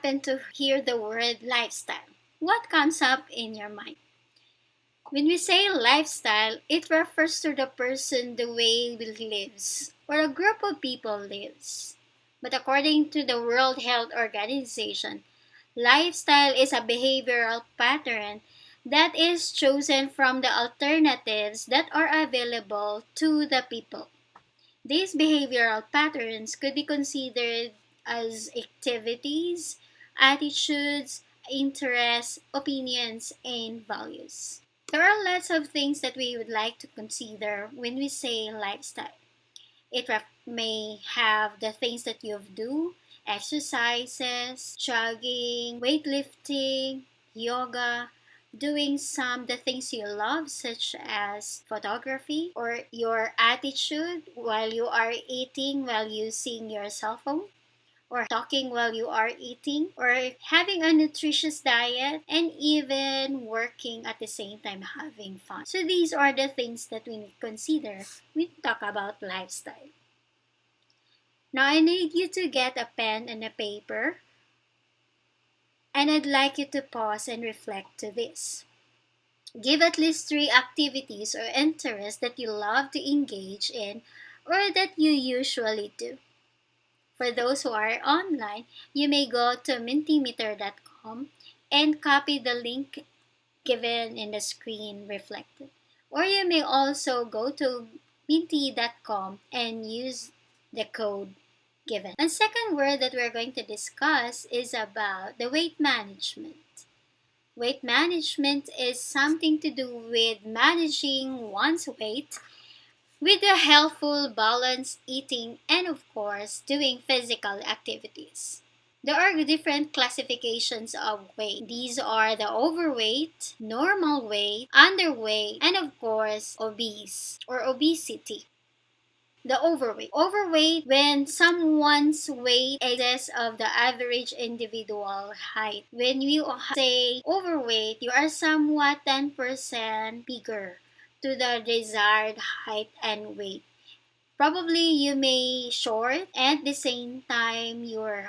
happen to hear the word lifestyle, what comes up in your mind? When we say lifestyle, it refers to the person, the way we lives, or a group of people lives. But according to the World Health Organization, lifestyle is a behavioral pattern that is chosen from the alternatives that are available to the people. These behavioral patterns could be considered as activities, attitudes, interests, opinions, and values. There are lots of things that we would like to consider when we say lifestyle. It may have the things that you do, exercises, jogging, weightlifting, yoga, doing some the things you love such as photography, or your attitude while you are eating while using your cell phone, or talking while you are eating, or having a nutritious diet, and even working at the same time having fun. So these are the things that we consider when we talk about lifestyle. Now I need you to get a pen and a paper, and I'd like you to pause and reflect to this. Give at least 3 activities or interests that you love to engage in or that you usually do. For those who are online, you may go to mentimeter.com and copy the link given in the screen reflected. Or you may also go to minty.com and use the code given. And second word that we're going to discuss is about the weight management. Weight management is something to do with managing one's weight with a healthful, balanced eating, and of course, doing physical activities. There are different classifications of weight. These are the overweight, normal weight, underweight, and of course, obese or obesity. The overweight. Overweight when someone's weight excess of the average individual height. When you say overweight, you are somewhat 10% bigger to the desired height and weight. Probably you may short and at the same time your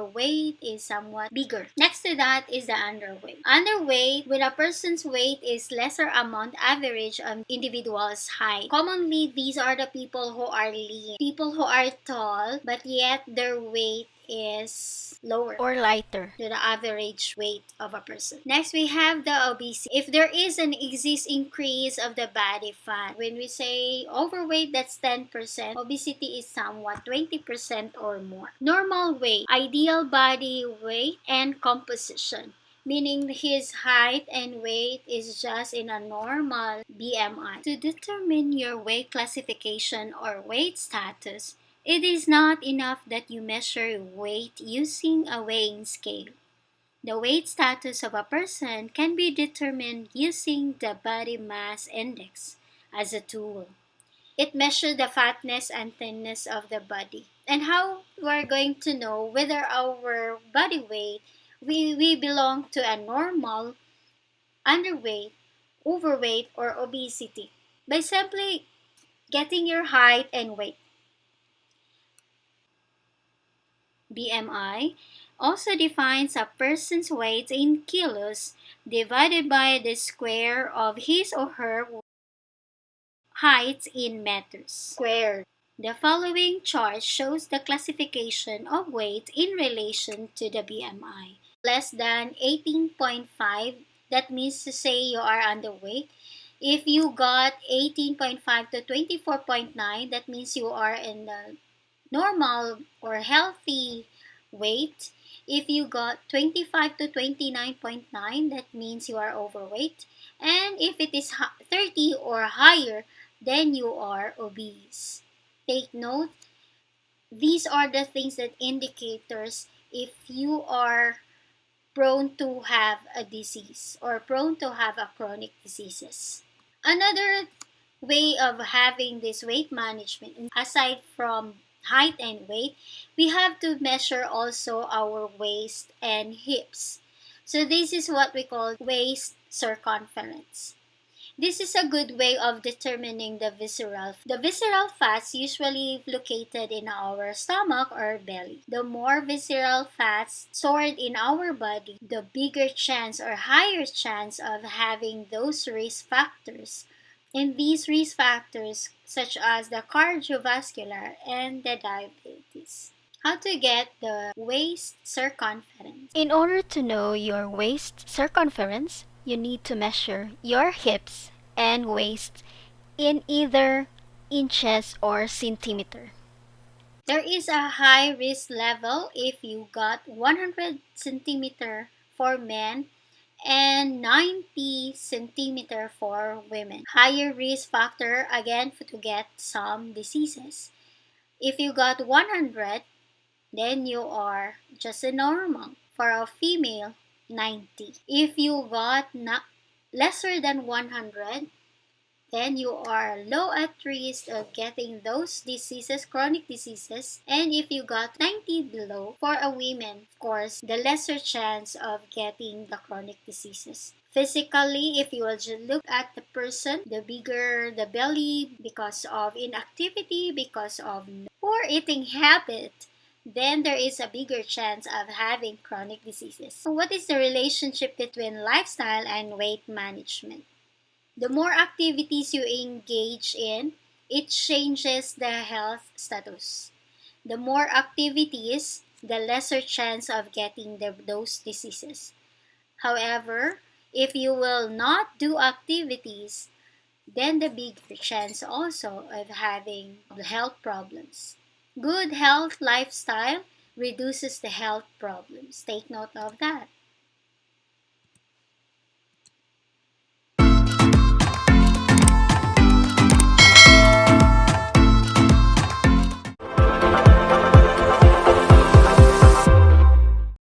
weight is somewhat bigger. Next to that is the underweight. Underweight when a person's weight is lesser amount average of individual's height. Commonly these are the people who are lean, people who are tall but yet their weight is lower or lighter to the average weight of a person. Next, we have the obesity. If there is an increase of the body fat, when we say overweight, that's 10%. Obesity is somewhat 20% or more. Normal weight, ideal body weight and composition, meaning his height and weight is just in a normal BMI. To determine your weight classification or weight status, it is not enough that you measure weight using a weighing scale. The weight status of a person can be determined using the body mass index as a tool. It measures the fatness and thinness of the body. And how we're going to know whether our body weight, we belong to a normal, underweight, overweight, or obesity? By simply getting your height and weight. BMI also defines a person's weight in kilos divided by the square of his or her height in meters squared. The following chart shows the classification of weight in relation to the BMI. Less than 18.5, that means to say you are underweight. If you got 18.5 to 24.9, that means you are in the normal or healthy weight. If you got 25 to 29.9, that means you are overweight. And if it is 30 or higher, then you are obese. Take note, these are the things that indicators if you are prone to have a disease or prone to have a chronic diseases. Another way of having this weight management, aside from height and weight, we have to measure also our waist and hips. So this is what we call waist circumference. This is a good way of determining the visceral. The visceral fats usually located in our stomach or belly. The more visceral fats stored in our body, the bigger chance or higher chance of having those risk factors. And these risk factors such as the cardiovascular and the diabetes. How to get the waist circumference. In order to know your waist circumference, you need to measure your hips and waist in either inches or centimeter. There is a high risk level if you got 100 centimeter for men and 90 centimeter for women. Higher risk factor again to get some diseases. If you got 100, then you are just a normal. For a female, 90. If you got lesser than 100, then you are low at risk of getting those diseases, chronic diseases. And if you got 90 below, for a woman, of course, the lesser chance of getting the chronic diseases. Physically, if you will just look at the person, the bigger the belly because of inactivity, because of poor eating habit, then there is a bigger chance of having chronic diseases. So what is the relationship between lifestyle and weight management? The more activities you engage in, it changes the health status. The more activities, the lesser chance of getting those diseases. However, if you will not do activities, then the bigger chance also of having health problems. Good health lifestyle reduces the health problems. Take note of that.